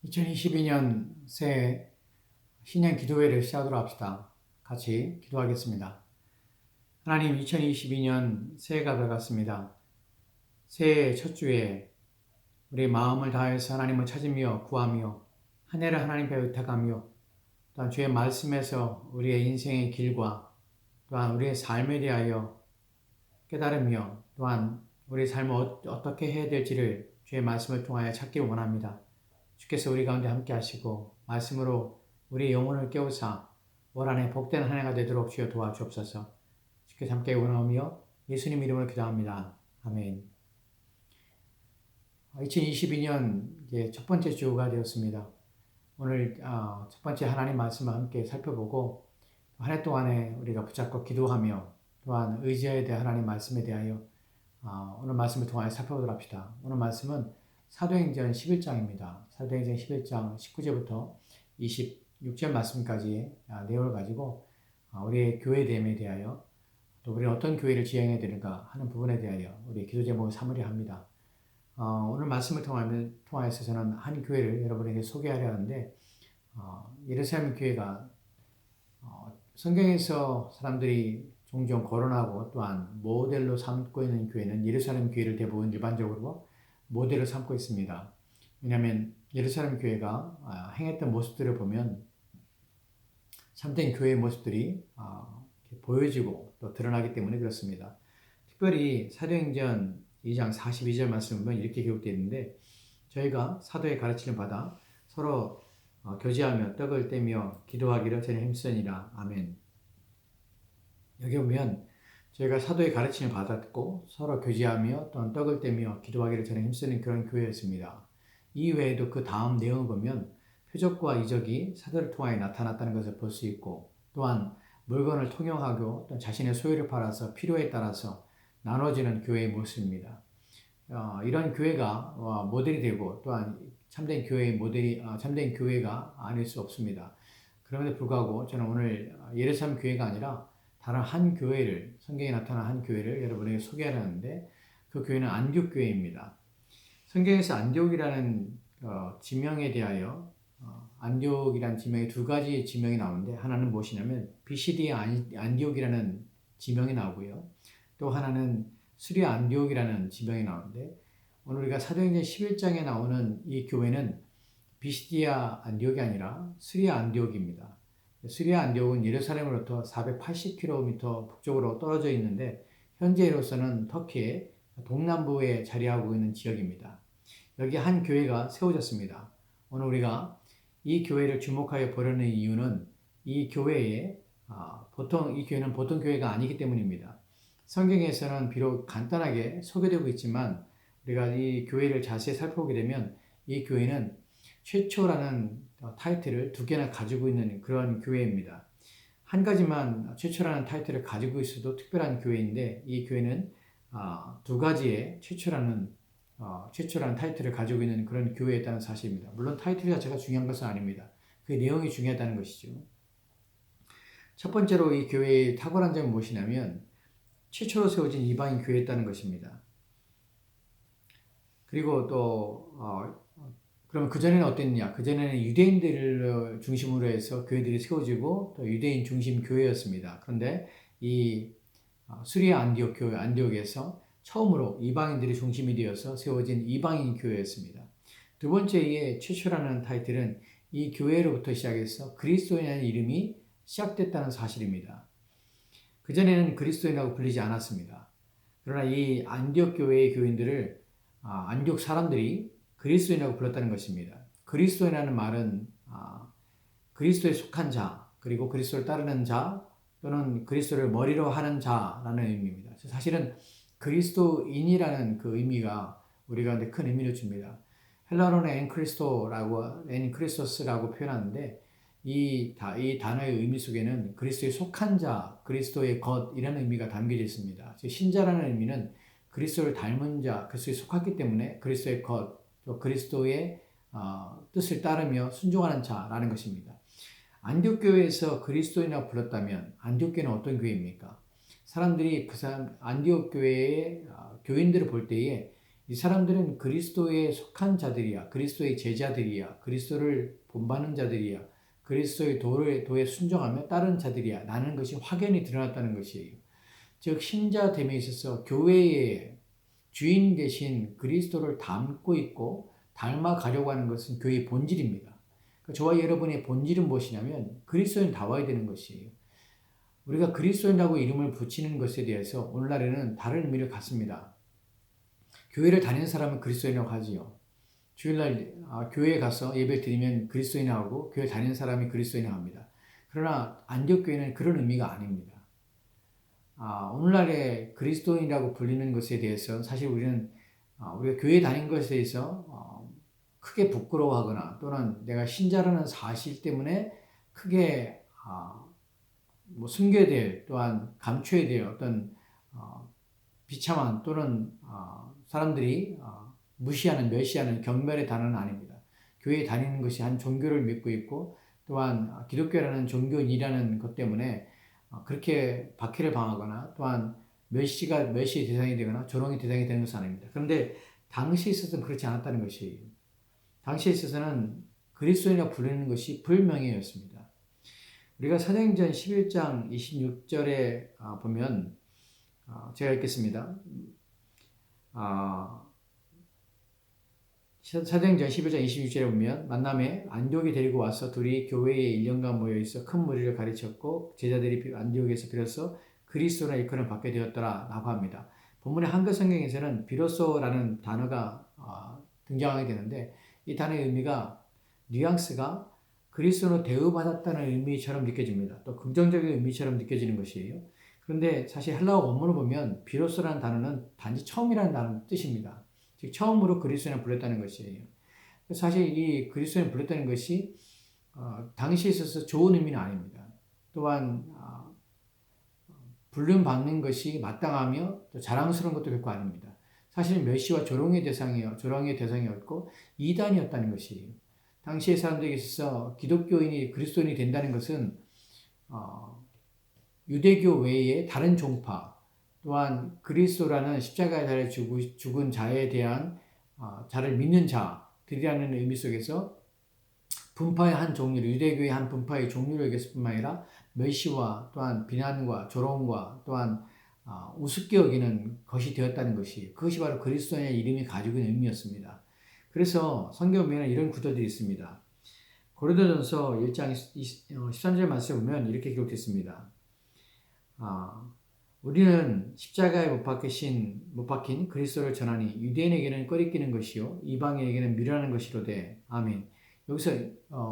2022년 새해 신년 기도회를 시작하도록 합시다. 같이 기도하겠습니다. 하나님, 2022년 새해가 밝았습니다. 새해 첫 주에 우리 마음을 다해서 하나님을 찾으며 구하며 한 해를 하나님께 의탁하며 또한 주의 말씀에서 우리의 인생의 길과 또한 우리의 삶에 대하여 깨달으며 또한 우리 삶을 어떻게 해야 될지를 주의 말씀을 통하여 찾기 원합니다. 주께서 우리 가운데 함께 하시고 말씀으로 우리 영혼을 깨우사 올 한해 복된 한 해가 되도록 주여 도와주옵소서. 주께서 함께 원하오며 예수님 이름으로 기도합니다. 아멘. 2022년 첫 번째 주가 되었습니다. 오늘 첫 번째 하나님 말씀을 함께 살펴보고 한 해 동안에 우리가 붙잡고 기도하며 또한 의지해야 될 하나님 말씀에 대하여 오늘 말씀을 통하여 살펴보도록 합시다. 오늘 말씀은 사도행전 11장입니다. 사도행전 11장 19절부터 26절 말씀까지 내용을 가지고 우리의 교회됨에 대하여 또 우리는 어떤 교회를 지향해야 되는가 하는 부분에 대하여 우리 기도 제목을 삼으려 합니다. 오늘 말씀을 통하여서 저는 한 교회를 여러분에게 소개하려 하는데 예루살렘 교회가 성경에서 사람들이 종종 거론하고 또한 모델로 삼고 있는 교회는 예루살렘 교회를 대부분 일반적으로 모델을 삼고 있습니다. 왜냐하면 예루살렘 교회가 행했던 모습들을 보면 참된 교회의 모습들이 보여지고 또 드러나기 때문에 그렇습니다. 특별히 사도행전 2장 42절 말씀을 보면 이렇게 기록되어 있는데 저희가 사도의 가르침을 받아 서로 교제하며 떡을 떼며 기도하기를 전에 힘쓰니라. 아멘. 여기 보면 저희가 사도의 가르침을 받았고 서로 교제하며 또한 떡을 떼며 기도하기를 전에 힘쓰는 그런 교회였습니다. 이 외에도 그 다음 내용을 보면 표적과 이적이 사도를 통하여 나타났다는 것을 볼 수 있고 또한 물건을 통용하고 또 자신의 소유를 팔아서 필요에 따라서 나눠지는 교회의 모습입니다. 이런 교회가 모델이 되고 또한 참된 교회의 모델이 참된 교회가 아닐 수 없습니다. 그럼에도 불구하고 저는 오늘 예루살렘 교회가 아니라 다른 한 교회를 성경에 나타난 한 교회를 여러분에게 소개하려는데 그 교회는 안디옥 교회입니다. 성경에서 안디옥이라는 지명에 대하여 안디옥이라는 지명이 두 가지 지명이 나오는데 하나는 무엇이냐면 BCD의 안디옥이라는 지명이 나오고요. 또 하나는 수리아 안디옥이라는 지명이 나오는데 오늘 우리가 사도행전 11장에 나오는 이 교회는 비시디아 안디옥이 아니라 수리아 안디옥입니다. 수리아 안디옥은 예루살렘으로부터 480km 북쪽으로 떨어져 있는데 현재로서는 터키의 동남부에 자리하고 있는 지역입니다. 여기 한 교회가 세워졌습니다. 오늘 우리가 이 교회를 주목하여 보려는 이유는 이 교회는 보통 교회가 아니기 때문입니다. 성경에서는 비록 간단하게 소개되고 있지만 우리가 이 교회를 자세히 살펴보게 되면 이 교회는 최초라는 타이틀을 두 개나 가지고 있는 그런 교회입니다. 한 가지만 최초라는 타이틀을 가지고 있어도 특별한 교회인데 이 교회는 두 가지의 최초라는 타이틀을 가지고 있는 그런 교회였다는 사실입니다. 물론 타이틀 자체가 중요한 것은 아닙니다. 그 내용이 중요하다는 것이죠. 첫 번째로 이 교회의 탁월한 점은 무엇이냐면 최초로 세워진 이방인 교회였다는 것입니다. 그리고 또 그러면 그전에는 어땠냐? 그전에는 유대인들을 중심으로 해서 교회들이 세워지고 또 유대인 중심 교회였습니다. 그런데 이 수리아 안디옥에서 처음으로 이방인들이 중심이 되어서 세워진 이방인 교회였습니다. 두 번째의 최초라는 타이틀은 이 교회로부터 시작해서 그리스도인이라는 이름이 시작됐다는 사실입니다. 그전에는 그리스도인이라고 불리지 않았습니다. 그러나 이 안디옥 교회의 교인들을 안디옥 사람들이 그리스도인이라고 불렀다는 것입니다. 그리스도인이라는 말은 그리스도에 속한 자, 그리고 그리스도를 따르는 자, 또는 그리스도를 머리로 하는 자라는 의미입니다. 사실은 그리스도인이라는 그 의미가 우리 가운데 큰 의미를 줍니다. 헬라어로는 엔크리스토스라고 표현하는데 이 단어의 의미 속에는 그리스도에 속한 자, 그리스도의 것이라는 의미가 담겨져 있습니다. 신자라는 의미는 그리스도를 닮은 자, 그리스도에 속했기 때문에 그리스도의 것, 또 그리스도의 뜻을 따르며 순종하는 자라는 것입니다. 안디옥 교회에서 그리스도인이라고 불렀다면 안디옥 교회는 어떤 교회입니까? 사람들이 안디옥 교회의 교인들을 볼 때에 이 사람들은 그리스도에 속한 자들이야. 그리스도의 제자들이야. 그리스도를 본받는 자들이야. 그리스도의 도에 순종하며 따르는 자들이야. 라는 것이 확연히 드러났다는 것이에요. 즉 신자됨에 있어서 교회의 주인 되신 그리스도를 닮고 있고 닮아가려고 하는 것은 교회의 본질입니다. 저와 여러분의 본질은 무엇이냐면 그리스도인 다워야 되는 것이에요. 우리가 그리스도인이라고 이름을 붙이는 것에 대해서 오늘날에는 다른 의미를 갖습니다. 교회를 다니는 사람은 그리스도인이라고 하지요. 주일날 교회에 가서 예배 드리면 그리스도인하고 교회 다니는 사람이 그리스도인이라고 합니다. 그러나 안디옥교회는 그런 의미가 아닙니다. 오늘날의 그리스도인이라고 불리는 것에 대해서 사실 우리는 우리가 교회 다닌 것에 대해서 크게 부끄러워하거나 또는 내가 신자라는 사실 때문에 크게 숨겨야 될 또한 감춰야 될 어떤 비참한 또는 사람들이 무시하는 멸시하는 경멸의 단어는 아닙니다. 교회에 다니는 것이 한 종교를 믿고 있고 또한 기독교라는 종교인이라는 것 때문에 그렇게 박해를 당하거나 또한 멸시의 대상이 되거나 조롱의 대상이 되는 것은 아닙니다. 그런데 당시에 있어서는 그렇지 않았다는 것이에요. 당시에 있어서는 그리스도인이라고 부르는 것이 불명예였습니다. 우리가 사도행전 11장 26절에 보면 제가 읽겠습니다. 사도행전 11장 26절에 보면 만남에 안디옥에 데리고 와서 둘이 교회에 1년간 모여있어 큰 무리를 가르쳤고 제자들이 안디옥에서 비로소 그리스도라 일컬음을 받게 되었더라 라고 합니다. 본문의 한글 성경에서는 비로소라는 단어가 등장하게 되는데 이 단어의 의미가 뉘앙스가 그리스도로 대우받았다는 의미처럼 느껴집니다. 또 긍정적인 의미처럼 느껴지는 것이에요. 그런데 사실 헬라어 원문을 보면 비로소라는 단어는 단지 처음이라는 단어 뜻입니다. 즉 처음으로 그리스도인을 불렀다는 것이에요. 사실 이 그리스도인을 불렀다는 것이 당시에 있어서 좋은 의미는 아닙니다. 또한 불륜 받는 것이 마땅하며 또 자랑스러운 것도 결코 아닙니다. 사실은 멸시와 조롱의 대상이었고 이단이었다는 것이에요. 당시의 사람들에게 있어서 기독교인이 그리스도인이 된다는 것은 유대교 외에 다른 종파 또한 그리스도라는 십자가에 달려 죽은 자에 대한 자를 믿는 자들이라는 의미 속에서 분파의 한 종류를 유대교의 한 분파의 종류를 여겼을 뿐만 아니라 멸시와 또한 비난과 조롱과 또한 우습게 여기는 것이 되었다는 것이 그것이 바로 그리스도의 이름이 가지고 있는 의미였습니다. 그래서 성경 보면 이런 구절들이 있습니다. 고린도전서 1장 13절 말씀을 보면 이렇게 기록됐습니다. 우리는 십자가에 못 박힌 그리스도를 전하니 유대인에게는 꺼리끼는 것이요 이방인에게는 미련한 것이로되 아멘. 여기서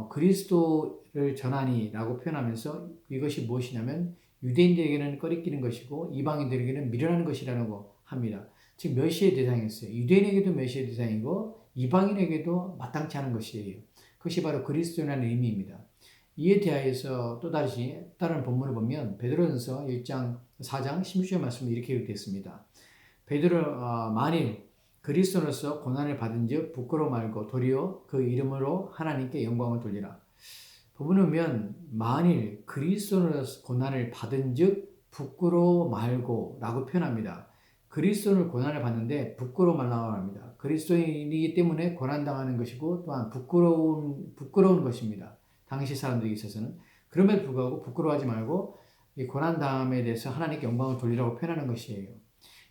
그리스도를 전하니라고 표현하면서 이것이 무엇이냐면 유대인들에게는 꺼리끼는 것이고 이방인들에게는 미련한 것이라고 합니다. 즉 멸시의 대상이었어요. 유대인에게도 멸시의 대상이고 이방인에게도 마땅치 않은 것이에요. 그것이 바로 그리스도라는 의미입니다. 이에 대하여서 또 다른 본문을 보면 베드로전서 1장 4장 16절 말씀이 이렇게 기록되었습니다. 만일 그리스도로서 고난을 받은즉 부끄러워 말고 도리어 그 이름으로 하나님께 영광을 돌리라. 본문을 보면 만일 그리스도로서 고난을 받은즉 부끄러워 말고 라고 표현합니다. 그리스도를 고난을 받는데 부끄러워 말라고 합니다. 그리스도인이기 때문에 고난당하는 것이고 또한 부끄러운 것입니다. 당시 사람들에게 있어서는. 그럼에도 불구하고 부끄러워하지 말고 이 고난당함에 대해서 하나님께 영광을 돌리라고 표현하는 것이에요.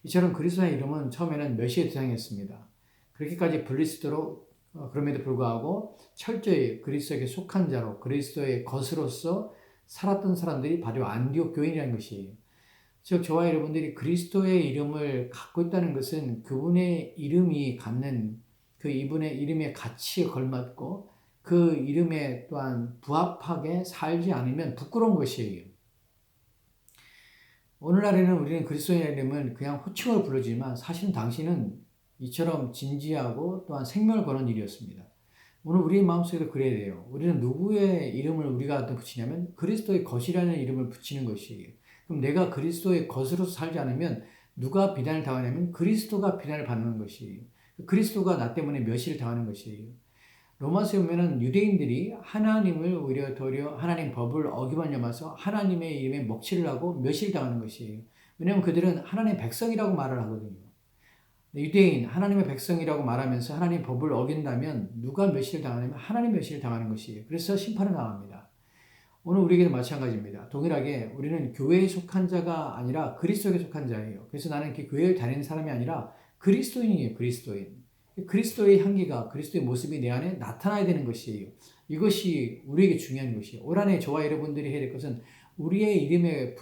이처럼 그리스도의 이름은 처음에는 멸시의 대상이었습니다. 그렇게까지 불릴 수 있도록 그럼에도 불구하고 철저히 그리스도에게 속한 자로 그리스도의 것으로서 살았던 사람들이 바로 안디옥 교인이라는 것이에요. 즉 저와 여러분들이 그리스도의 이름을 갖고 있다는 것은 그분의 이름이 갖는 그 이분의 이름의 가치에 걸맞고 그 이름에 또한 부합하게 살지 않으면 부끄러운 것이에요. 오늘날에는 우리는 그리스도의 이름을 그냥 호칭으로 부르지만 사실은 당시는 이처럼 진지하고 또한 생명을 거는 일이었습니다. 오늘 우리의 마음속에도 그래야 돼요. 우리는 누구의 이름을 우리가 붙이냐면 그리스도의 것이라는 이름을 붙이는 것이에요. 그럼 내가 그리스도의 것으로서 살지 않으면 누가 비난을 당하냐면 그리스도가 비난을 받는 것이에요. 그리스도가 나 때문에 멸시를 당하는 것이에요. 로마서에 보면은 유대인들이 하나님을 오히려 도리어 하나님 법을 어기만 여마서 하나님의 이름에 먹칠을 하고 멸시를 당하는 것이에요. 왜냐하면 그들은 하나님의 백성이라고 말을 하거든요. 유대인, 하나님의 백성이라고 말하면서 하나님 법을 어긴다면 누가 멸시를 당하냐면 하나님 멸시를 당하는 것이에요. 그래서 심판을 당합니다. 오늘 우리에게도 마찬가지입니다. 동일하게 우리는 교회에 속한 자가 아니라 그리스도에 속한 자예요. 그래서 나는 그 교회를 다니는 사람이 아니라 그리스도인이에요. 그리스도인. 그리스도의 향기가 그리스도의 모습이 내 안에 나타나야 되는 것이에요. 이것이 우리에게 중요한 것이에요. 올 한해 저와 여러분들이 해야 될 것은 우리의 이름에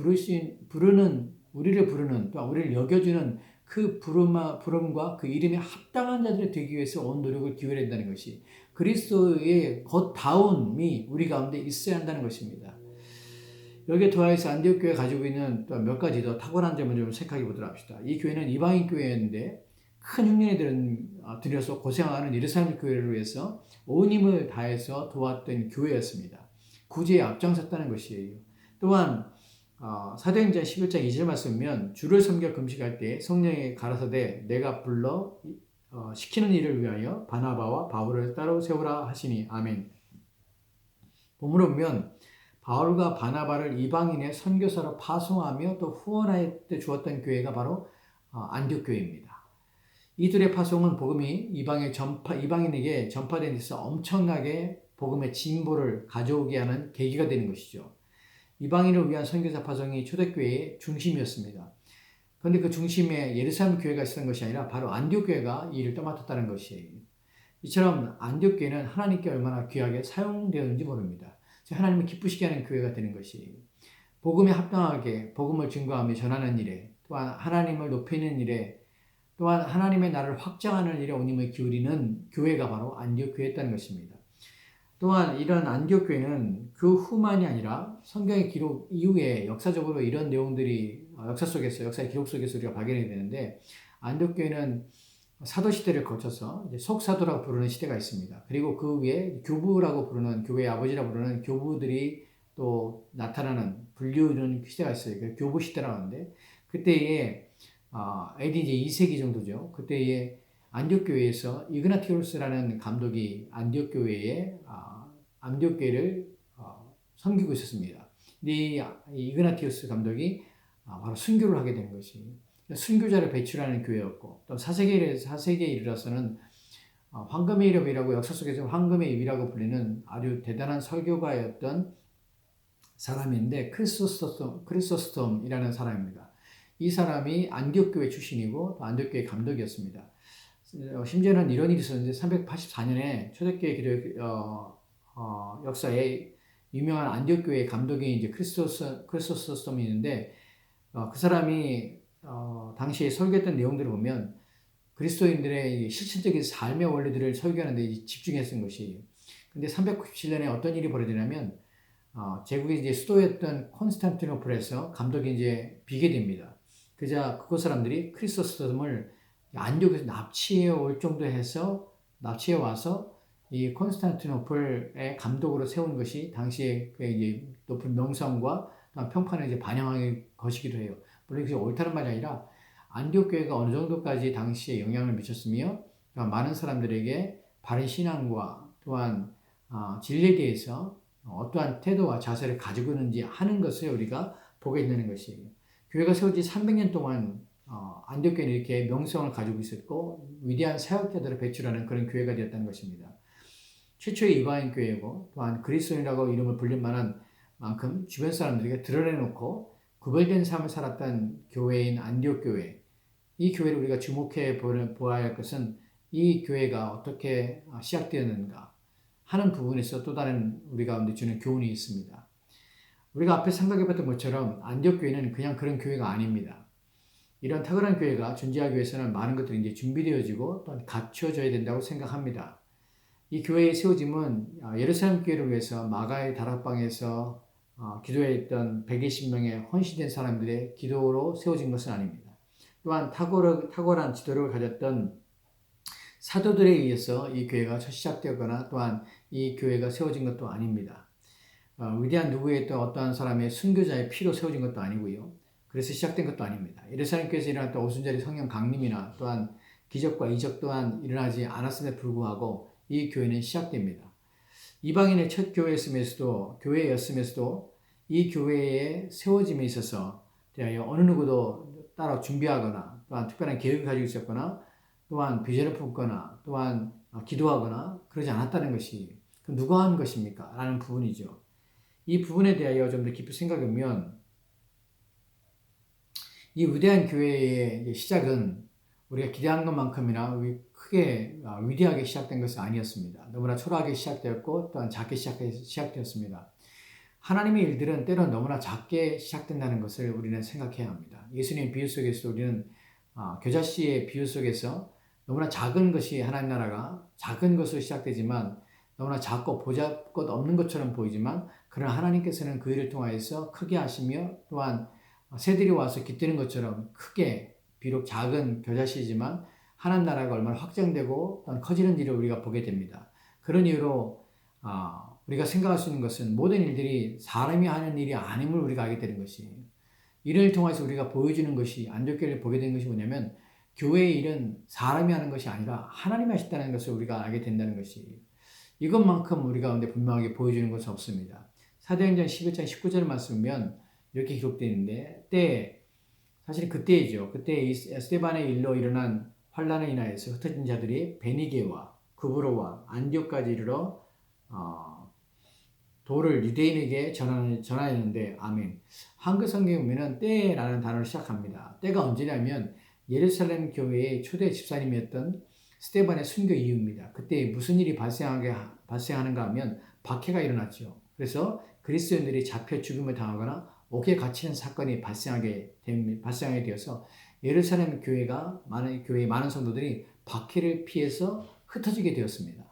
우리를 부르는 또 우리를 여겨주는 그 부름과 그 이름에 합당한 자들이 되기 위해서 온 노력을 기울여야 된다는 것이 그리스도의 겉다움이 우리 가운데 있어야 한다는 것입니다. 여기에 더해서 안디옥 교회가 가지고 있는 또 몇 가지 더 탁월한 점을 좀 생각해 보도록 합시다. 이 교회는 이방인 교회인데 큰 흉년에 들여서 고생하는 예루살렘 교회를 위해서 온 힘을 다해서 도왔던 교회였습니다. 구제에 앞장섰다는 것이에요. 또한 사도행전 11장 2절 말씀이면 주를 섬겨 금식할 때 성령이 가라사대 내가 불러 시키는 일을 위하여 바나바와 바울을 따로 세우라 하시니 아멘. 본문을 보면 바울과 바나바를 이방인의 선교사로 파송하며 또 후원하여 주었던 교회가 바로 안디옥 교회입니다. 이들의 파송은 복음이 이방인에게 전파된 데서 엄청나게 복음의 진보를 가져오게 하는 계기가 되는 것이죠. 이방인을 위한 선교사 파송이 초대교회의 중심이었습니다. 그런데 그 중심에 예루살렘 교회가 있었던 것이 아니라 바로 안디옥 교회가 이 일을 떠맡았다는 것이에요. 이처럼 안디옥 교회는 하나님께 얼마나 귀하게 사용되었는지 모릅니다. 하나님을 기쁘시게 하는 교회가 되는 것이에요. 복음에 합당하게 복음을 증거하며 전하는 일에 또한 하나님을 높이는 일에 또한 하나님의 나라를 확장하는 일에 온 힘을 기울이는 교회가 바로 안디옥 교회였다는 것입니다. 또한 이런 안디옥 교회는 그 후만이 아니라 성경의 기록 이후에 역사적으로 이런 내용들이 역사의 기록 속에서 우리가 발견이 되는데 안디옥 교회는 사도 시대를 거쳐서 이제 속사도라고 부르는 시대가 있습니다. 그리고 그 위에 교부라고 부르는 교회의 아버지라고 부르는 교부들이 또 나타나는 불리우는 시대가 있어요. 그 교부 시대라고 하는데 그때에 AD 이제 2세기 정도죠. 그때에 안디옥 교회에서 이그나티오스라는 감독이 안디옥 교회를 섬기고 있었습니다. 근데 이 이그나티오스 감독이 바로 순교를 하게 된 것이 순교자를 배출하는 교회였고 또 4세기에 이르러서는 황금의 일업이라고 역사 속에서 황금의 입이라고 불리는 아주 대단한 설교가였던 사람인데 크리소스톰이라는 사람입니다. 이 사람이 안디옥 교회 출신이고 또 안디옥 교회 감독이었습니다. 심지어는 이런 일이 있었는데 384년에 초대교회 기독 역사에 유명한 안디옥 교회 감독이 이제 크리소스톰이 있는데 그 사람이 당시에 설교했던 내용들을 보면 그리스도인들의 실질적인 삶의 원리들을 설교하는 데 집중했던 것이에요. 근데 397년에 어떤 일이 벌어지냐면 제국의 이제 수도였던 콘스탄티노플에서 감독이 이제 비게 됩니다. 그자 그곳 사람들이 크리소스톰을 안디옥에서 납치해 올 정도 해서 납치해 와서 이 콘스탄티노플의 감독으로 세운 것이 당시에 이제 높은 명성과 평판을 이제 반영한 것이기도 해요. 물론 그게 옳다는 말이 아니라 안디옥 교회가 어느 정도까지 당시에 영향을 미쳤으며 많은 사람들에게 바른 신앙과 또한 진리에 대해서 어떠한 태도와 자세를 가지고 있는지 하는 것을 우리가 보게 되는 것이에요. 교회가 세워진 300년 동안 안디옥 교회는 이렇게 명성을 가지고 있었고 위대한 사역자들을 배출하는 그런 교회가 되었다는 것입니다. 최초의 이방인 교회고 또한 그리스도인이라고 이름을 불릴 만한 만큼 주변 사람들에게 드러내놓고 구별된 삶을 살았던 교회인 안디옥 교회. 이 교회를 우리가 주목해 보아야 할 것은 이 교회가 어떻게 시작되었는가 하는 부분에서 또 다른 우리 가운데 주는 교훈이 있습니다. 우리가 앞에 생각해 봤던 것처럼 안디옥 교회는 그냥 그런 교회가 아닙니다. 이런 탁월한 교회가 존재하기 위해서는 많은 것들이 이제 준비되어지고 또 갖춰져야 된다고 생각합니다. 이 교회의 세워짐은 예루살렘 교회를 위해서 마가의 다락방에서 기도했던 120명의 헌신된 사람들의 기도로 세워진 것은 아닙니다. 또한 탁월한 지도력을 가졌던 사도들에 의해서 이 교회가 시작되었거나 또한 이 교회가 세워진 것도 아닙니다. 위대한 누구의 또 어떠한 사람의 순교자의 피로 세워진 것도 아니고요. 그래서 시작된 것도 아닙니다. 예루살렘 교회에서 일어났던 오순절의 성령 강림이나 또한 기적과 이적 또한 일어나지 않았음에 불구하고 이 교회는 시작됩니다. 이방인의 첫 교회였음에서도 이 교회의 세워짐에 있어서 어느 누구도 따로 준비하거나 또한 특별한 계획을 가지고 있었거나 또한 비전을 품거나 또한 기도하거나 그러지 않았다는 것이 그 누가 한 것입니까? 라는 부분이죠. 이 부분에 대하여 좀 더 깊이 생각하면 이 위대한 교회의 시작은 우리가 기대한 것만큼이나 크게 위대하게 시작된 것은 아니었습니다. 너무나 초라하게 시작되었고 또한 작게 시작되었습니다. 하나님의 일들은 때론 너무나 작게 시작된다는 것을 우리는 생각해야 합니다. 예수님의 비유 속에서 우리는 겨자씨의 비유 속에서 너무나 작은 것이 하나님 나라가 작은 것으로 시작되지만 너무나 작고 보잘것 없는 것처럼 보이지만 그러나 하나님께서는 그 일을 통하여서 크게 하시며 또한 새들이 와서 깃드는 것처럼 크게 비록 작은 겨자씨지만 하나님 나라가 얼마나 확장되고 또한 커지는 일을 우리가 보게 됩니다. 그런 이유로 우리가 생각할 수 있는 것은 모든 일들이 사람이 하는 일이 아님을 우리가 알게 되는 것이에요. 이를 통해서 우리가 보여주는 것이 안적교회를 보게 된 것이 뭐냐면 교회의 일은 사람이 하는 것이 아니라 하나님이 하셨다는 것을 우리가 알게 된다는 것이에요. 이것만큼 우리 가운데 분명하게 보여주는 것은 없습니다. 사도행전 11장 19절 말씀이면 이렇게 기록되어 있는데 사실 그때이죠. 그때 이 스데반의 일로 일어난 환란에 인하여서 흩어진 자들이 베니게와 구브로와 안디옥까지 이르러 도를 유대인에게 전하였는데 아멘. 한글 성경에 보면은 때라는 단어를 시작합니다. 때가 언제냐면 예루살렘 교회의 초대 집사님이었던 스데반의 순교 이후입니다. 그때 무슨 일이 발생하는가 하면 박해가 일어났죠. 그래서 그리스도인들이 잡혀 죽임을 당하거나 옥에 갇히는 사건이 발생하게 되어서 예루살렘 교회의 많은 성도들이 박해를 피해서 흩어지게 되었습니다.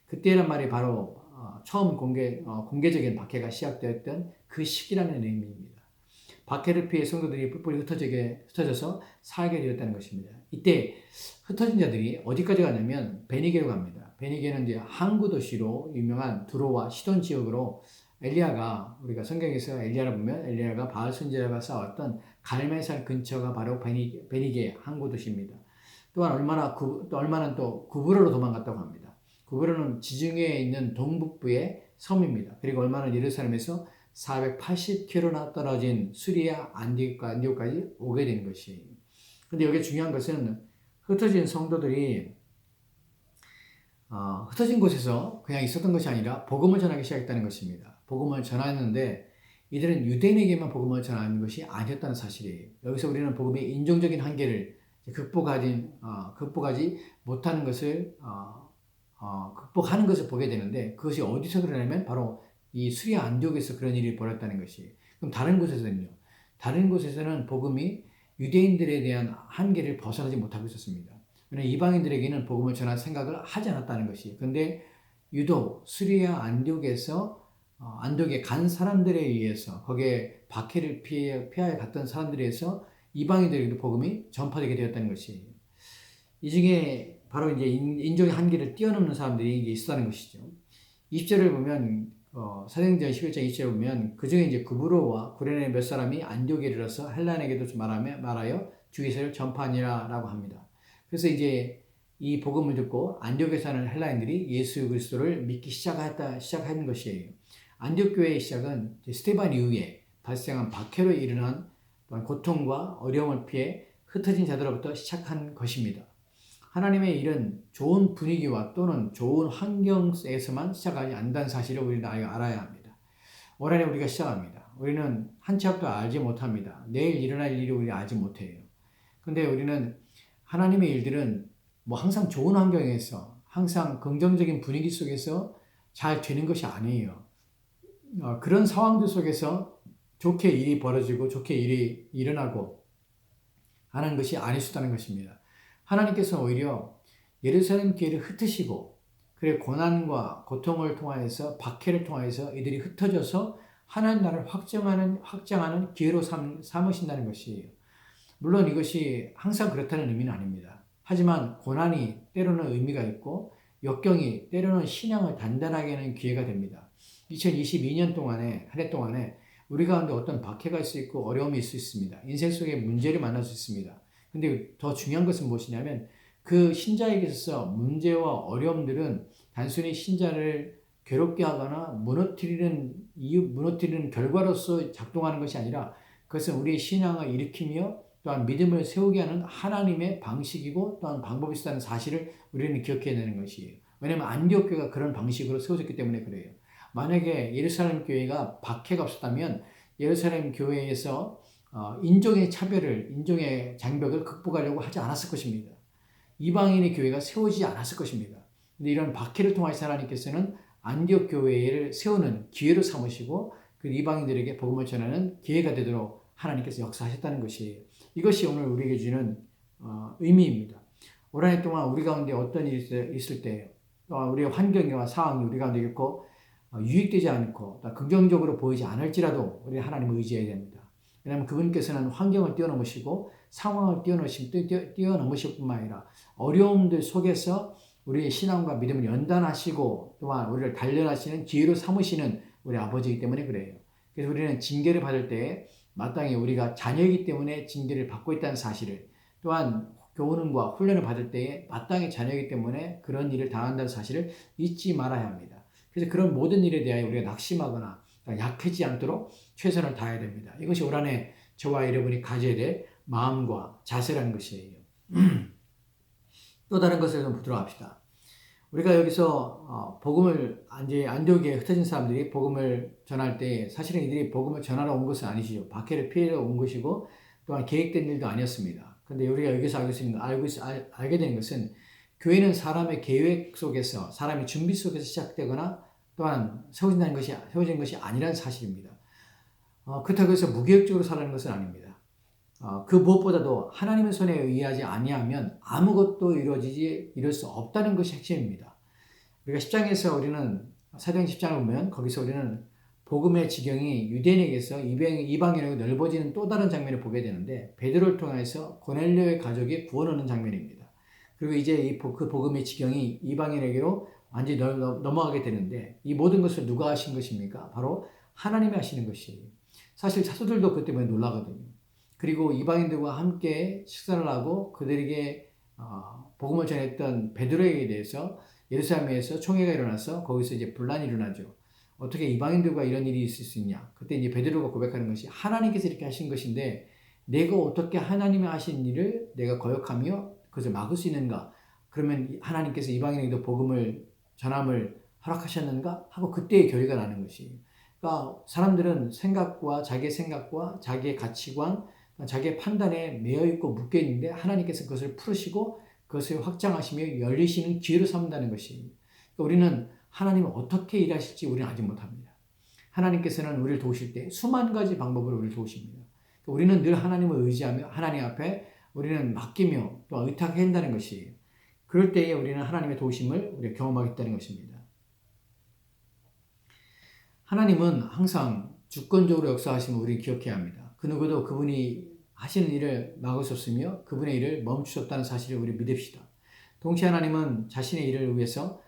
그때란 말이 바로 처음 공개적인 박해가 시작되었던 그 시기라는 의미입니다. 박해를 피해 성도들이 뿔뿔이 흩어져서 살게 되었다는 것입니다. 이때 흩어진 자들이 어디까지 가냐면 베니게로 갑니다. 베니게는 이제 항구 도시로 유명한 두로와 시돈 지역으로 엘리야가 우리가 성경에서 엘리야를 보면 엘리야가 바알 선지자가 쌓았던 갈멜산 근처가 바로 베니게 항구 도시입니다. 또한 얼마는 또 구브로로 도망갔다고 합니다. 구브로는 지중해에 있는 동북부의 섬입니다. 그리고 얼마는 예루살렘에서 480km나 떨어진 수리아 안디옥까지 오게 된 것이에요. 근데 여기 중요한 것은 흩어진 성도들이 흩어진 곳에서 그냥 있었던 것이 아니라 복음을 전하기 시작했다는 것입니다. 복음을 전하였는데 이들은 유대인에게만 복음을 전하는 것이 아니었다는 사실이에요. 여기서 우리는 복음의 인종적인 한계를 극복하지 못하는 것을 극복하는 것을 보게 되는데 그것이 어디서 그러냐면 바로 이 수리아 안디옥에서 그런 일이 벌어졌다는 것이에요. 그럼 다른 곳에서는요? 다른 곳에서는 복음이 유대인들에 대한 한계를 벗어나지 못하고 있었습니다. 왜냐하면 이방인들에게는 복음을 전할 생각을 하지 않았다는 것이. 그런데 유독 수리아 안디옥에 간 사람들에 의해서 거기에 박해를 피하여 갔던 사람들에 의해서 이방인들에게도 복음이 전파되게 되었다는 것이에요. 이 중에 바로 이제 인종의 한계를 뛰어넘는 사람들이 이제 있었다는 것이죠. 20절을 보면 사도행전 11장 20절을 보면 그 중에 이제 구브로와 구레네 몇 사람이 안디옥에 이르러서 헬라인에게도 말하여 주의서를 전파하니라라고 합니다. 그래서 이제 이 복음을 듣고 안디옥에 사는 헬라인들이 예수 그리스도를 믿기 시작하는 것이에요. 안디옥 교회의 시작은 스데반 이후에 발생한 박해로 일어난 고통과 어려움을 피해 흩어진 자들로부터 시작한 것입니다. 하나님의 일은 좋은 분위기와 또는 좋은 환경에서만 시작하지 않는다는 사실을 우리는 알아야 합니다. 올 한해 우리가 시작합니다. 우리는 한 치 앞도 알지 못합니다. 내일 일어날 일을 우리 알지 못해요. 근데 우리는 하나님의 일들은 항상 좋은 환경에서 항상 긍정적인 분위기 속에서 잘 되는 것이 아니에요. 그런 상황들 속에서 좋게 일이 벌어지고 좋게 일이 일어나고 하는 것이 아닐 수 있다는 것입니다. 하나님께서 오히려 예루살렘 교회를 흩으시고 그의 고난과 고통을 통하여서 박해를 통하여서 이들이 흩어져서 하나님 나라를 확장하는 기회로 삼으신다는 것이에요. 물론 이것이 항상 그렇다는 의미는 아닙니다. 하지만 고난이 때로는 의미가 있고 역경이 때로는 신앙을 단단하게 하는 기회가 됩니다. 2022년 동안에 한 해 동안에 우리 가운데 어떤 박해가 있을 수 있고 어려움이 있을 수 있습니다. 인생 속에 문제를 만날 수 있습니다. 근데 더 중요한 것은 무엇이냐면 그 신자에게 있어서 문제와 어려움들은 단순히 신자를 괴롭게 하거나 무너뜨리는 결과로서 작동하는 것이 아니라 그것은 우리의 신앙을 일으키며 또한 믿음을 세우게 하는 하나님의 방식이고 또한 방법이 있다는 사실을 우리는 기억해야 되는 것이에요. 왜냐하면 안디옥 교회가 그런 방식으로 세워졌기 때문에 그래요. 만약에 예루살렘 교회가 박해가 없었다면 예루살렘 교회에서 인종의 차별을, 인종의 장벽을 극복하려고 하지 않았을 것입니다. 이방인의 교회가 세워지지 않았을 것입니다. 근데 이런 박해를 통해서 하나님께서는 안디옥 교회를 세우는 기회로 삼으시고 그 이방인들에게 복음을 전하는 기회가 되도록 하나님께서 역사하셨다는 것이에요. 이것이 오늘 우리에게 주는 의미입니다. 올 한 해 동안 우리 가운데 어떤 일이 있을 때 우리의 환경과 상황이 우리 가운데 있고 유익되지 않고 긍정적으로 보이지 않을지라도 우리 하나님을 의지해야 됩니다. 왜냐하면 그분께서는 환경을 뛰어넘으시고 상황을 뛰어넘으실 뿐만 아니라 어려움들 속에서 우리의 신앙과 믿음을 연단하시고 또한 우리를 단련하시는 기회로 삼으시는 우리 아버지이기 때문에 그래요. 그래서 우리는 징계를 받을 때 마땅히 우리가 자녀이기 때문에 징계를 받고 있다는 사실을, 또한 교훈과 훈련을 받을 때에 마땅히 자녀이기 때문에 그런 일을 당한다는 사실을 잊지 말아야 합니다. 그래서 그런 모든 일에 대하여 우리가 낙심하거나 약해지지 않도록 최선을 다해야 됩니다. 이것이 올 한 해 저와 여러분이 가져야 될 마음과 자세라는 것이에요. 또 다른 것을 좀 보도록 합시다. 우리가 여기서 복음을 이제 안디옥에 흩어진 사람들이 복음을 전할 때 사실은 이들이 복음을 전하러 온 것은 아니시죠. 박해를 피해러 온 것이고 또한 계획된 일도 아니었습니다. 그런데 우리가 여기서 알게 되는 것은 교회는 사람의 계획 속에서, 사람의 준비 속에서 시작되거나 또한 세워진 것이 아니라는 사실입니다. 그렇다고 해서 무계획적으로 살아가는 것은 아닙니다. 그 무엇보다도 하나님의 손에 의하지 아니하면 아무것도 이룰 수 없다는 것이 핵심입니다. 우리가 10장에서 우리는 사도행 10장을 보면 거기서 우리는 복음의 지경이 유대인에게서 이방인에게 넓어지는 또 다른 장면을 보게 되는데 베드로를 통해서 고넬료의 가족이 구원 얻는 장면입니다. 그리고 이제 그 복음의 지경이 이방인에게로 완전히 넘어가게 되는데 이 모든 것을 누가 하신 것입니까? 바로 하나님이 하시는 것이에요. 사실 사도들도 그 때문에 놀라거든요. 그리고 이방인들과 함께 식사를 하고 그들에게 복음을 전했던 베드로에게 대해서 예루살렘에서 총회가 일어나서 거기서 이제 분란이 일어나죠. 어떻게 이방인들과 이런 일이 있을 수 있냐? 그때 이제 베드로가 고백하는 것이 하나님께서 이렇게 하신 것인데 내가 어떻게 하나님이 하신 일을 내가 거역하며 그것을 막을 수 있는가? 그러면 하나님께서 이방인에게도 복음을 전함을 허락하셨는가? 하고 그때의 결의가 나는 것이에요. 그러니까 사람들은 자기의 생각과 자기의 가치관, 자기의 판단에 매여있고 묶여있는데 하나님께서 그것을 풀으시고 그것을 확장하시며 열리시는 기회로 삼는다는 것이에요. 그러니까 우리는 하나님은 어떻게 일하실지 우리는 아직 못합니다. 하나님께서는 우리를 도우실 때 수만 가지 방법으로 우리를 도우십니다. 그러니까 우리는 늘 하나님을 의지하며 하나님 앞에 우리는 맡기며 또 의탁해야 한다는 것이에요. 그럴 때에 우리는 하나님의 도우심을 우리가 경험하겠다는 것입니다. 하나님은 항상 주권적으로 역사하심을 우리 기억해야 합니다. 그 누구도 그분이 하시는 일을 막을 수 없으며 그분의 일을 멈추셨다는 사실을 우리 믿읍시다. 동시에 하나님은 자신의 일을 위해서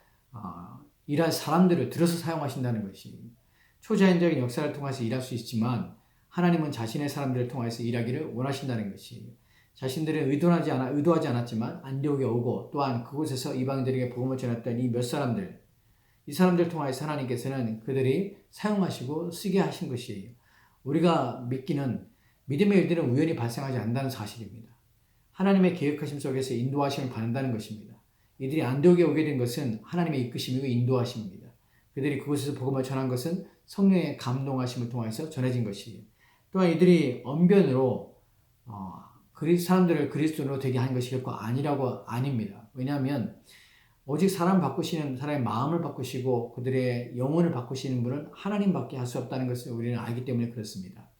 일할 사람들을 들어서 사용하신다는 것이 초자연적인 역사를 통해서 일할 수 있지만 하나님은 자신의 사람들을 통해서 일하기를 원하신다는 것이 자신들은 의도하지 않았지만 안디옥에 오고 또한 그곳에서 이방인들에게 복음을 전했던 이 몇 사람들, 이 사람들을 통해서 하나님께서는 그들이 사용하시고 쓰게 하신 것이에요. 우리가 믿음의 일들은 우연히 발생하지 않는다는 사실입니다. 하나님의 계획하심 속에서 인도하심을 받는다는 것입니다. 이들이 안디옥에 오게 된 것은 하나님의 이끄심이고 인도하심입니다. 그들이 그곳에서 복음을 전한 것은 성령의 감동하심을 통해서 전해진 것이에요. 또한 이들이 언변으로 사람들을 그리스도로 되게 한 것이 결코 아닙니다. 왜냐하면 오직 사람의 마음을 바꾸시고 그들의 영혼을 바꾸시는 분은 하나님밖에 할 수 없다는 것을 우리는 알기 때문에 그렇습니다.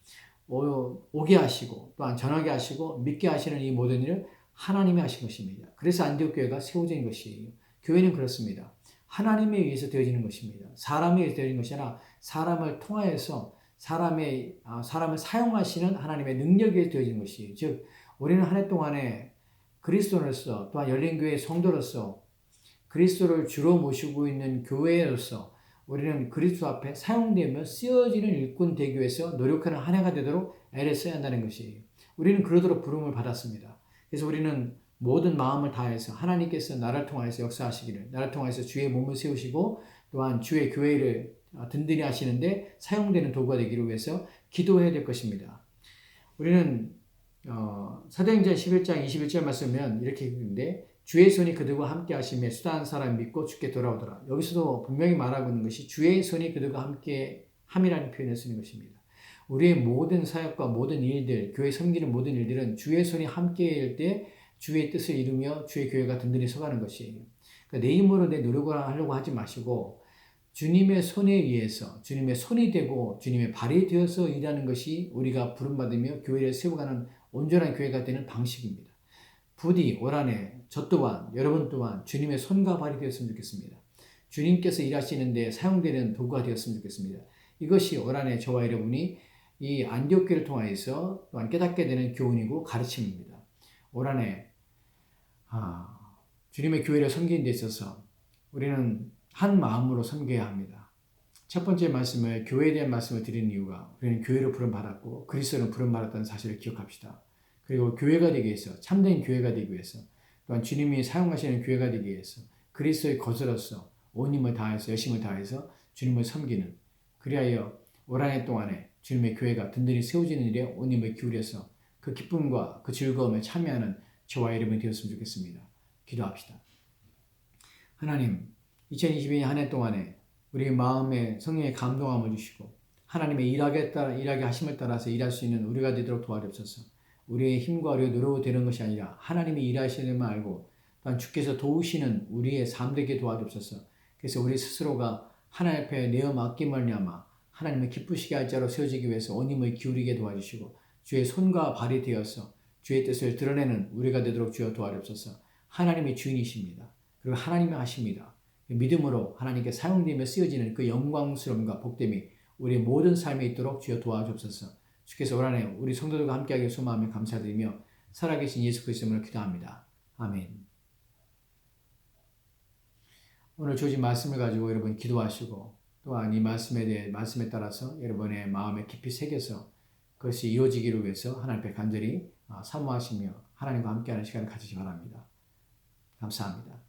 오게 하시고 또한 전하게 하시고 믿게 하시는 이 모든 일을 하나님이 하신 것입니다. 그래서 안디옥 교회가 세워진 것이에요. 교회는 그렇습니다. 하나님에 의해서 되어지는 것입니다. 사람에 의해서 되어지는 것이 아니라 사람을 통하여서 사람을 사용하시는 하나님의 능력에 의해서 되어지는 것이에요. 즉 우리는 한 해 동안에 그리스도로서 또한 열린교회의 성도로서 그리스도를 주로 모시고 있는 교회로서 우리는 그리스도 앞에 사용되며 쓰여지는 일꾼 되기 위해서 노력하는 한 해가 되도록 애를 써야 한다는 것이에요. 우리는 그러도록 부름을 받았습니다. 그래서 우리는 모든 마음을 다해서 하나님께서 나를 통하여서 역사하시기를, 나를 통하여서 주의 몸을 세우시고 또한 주의 교회를 든든히 하시는데 사용되는 도구가 되기를 위해서 기도해야 될 것입니다. 우리는 사도행전 11장 21절 말씀은 이렇게 읽는데 주의 손이 그들과 함께 하심에 수다한 사람 믿고 주께 돌아오더라. 여기서도 분명히 말하고 있는 것이 주의 손이 그들과 함께 함이라는 표현을 쓰는 것입니다. 우리의 모든 사역과 모든 일들, 교회 섬기는 모든 일들은 주의 손이 함께일 때 주의 뜻을 이루며 주의 교회가 든든히 서가는 것이에요. 그러니까 내 힘으로 내 노력을 하려고 하지 마시고 주님의 손에 의해서 주님의 손이 되고 주님의 발이 되어서 일하는 것이 우리가 부름받으며 교회를 세워가는 온전한 교회가 되는 방식입니다. 부디 올 한해 저 또한 여러분 또한 주님의 손과 발이 되었으면 좋겠습니다. 주님께서 일하시는데 사용되는 도구가 되었으면 좋겠습니다. 이것이 올 한해 저와 여러분이 이 안디옥교를 통하여서 또한 깨닫게 되는 교훈이고 가르침입니다. 올 한해 주님의 교회를 섬기는 데 있어서 우리는 한 마음으로 섬겨야 합니다. 첫 번째 말씀을 교회에 대한 말씀을 드리는 이유가 우리는 교회로 부름받았고 그리스도는 부름받았다는 사실을 기억합시다. 그리고 교회가 되기 위해서 참된 교회가 되기 위해서 또한 주님이 사용하시는 교회가 되기 위해서 그리스도의 것으로서 온 힘을 다해서 열심을 다해서 주님을 섬기는 그리하여 올 한 해 동안에 주님의 교회가 든든히 세워지는 일에 온 힘을 기울여서 그 기쁨과 그 즐거움에 참여하는 저와 여러분이 되었으면 좋겠습니다. 기도합시다. 하나님 2022년 한 해 동안에 우리 마음에 성령의 감동함을 주시고 하나님의 일하게 하심을 따라서 일할 수 있는 우리가 되도록 도와주옵소서. 우리의 힘과 우리의 노력으로 되는 것이 아니라 하나님이 일하시는 걸 알고 또한 주께서 도우시는 우리의 삶 되게 도와주옵소서. 그래서 우리 스스로가 하나님 앞에 내어 맡김을 말미암아 하나님을 기쁘시게 할 자로 세워지기 위해서 온 힘을 기울이게 도와주시고 주의 손과 발이 되어서 주의 뜻을 드러내는 우리가 되도록 주여 도와주옵소서. 하나님이 주인이십니다. 그리고 하나님이 하십니다. 믿음으로 하나님께 사용되며 쓰여지는 그 영광스러움과 복됨이 우리 모든 삶에 있도록 주여 도와주옵소서. 주께서 올 한해 우리 성도들과 함께하게 소망하며 감사드리며 살아계신 예수 그리스도의 이름으로 기도합니다. 아멘. 오늘 주어진 말씀을 가지고 여러분 기도하시고 또한 이 말씀에 따라서 여러분의 마음에 깊이 새겨서 그것이 이루어지기를 위해서 하나님 앞에 간절히 사모하시며 하나님과 함께하는 시간을 가지시 바랍니다. 감사합니다.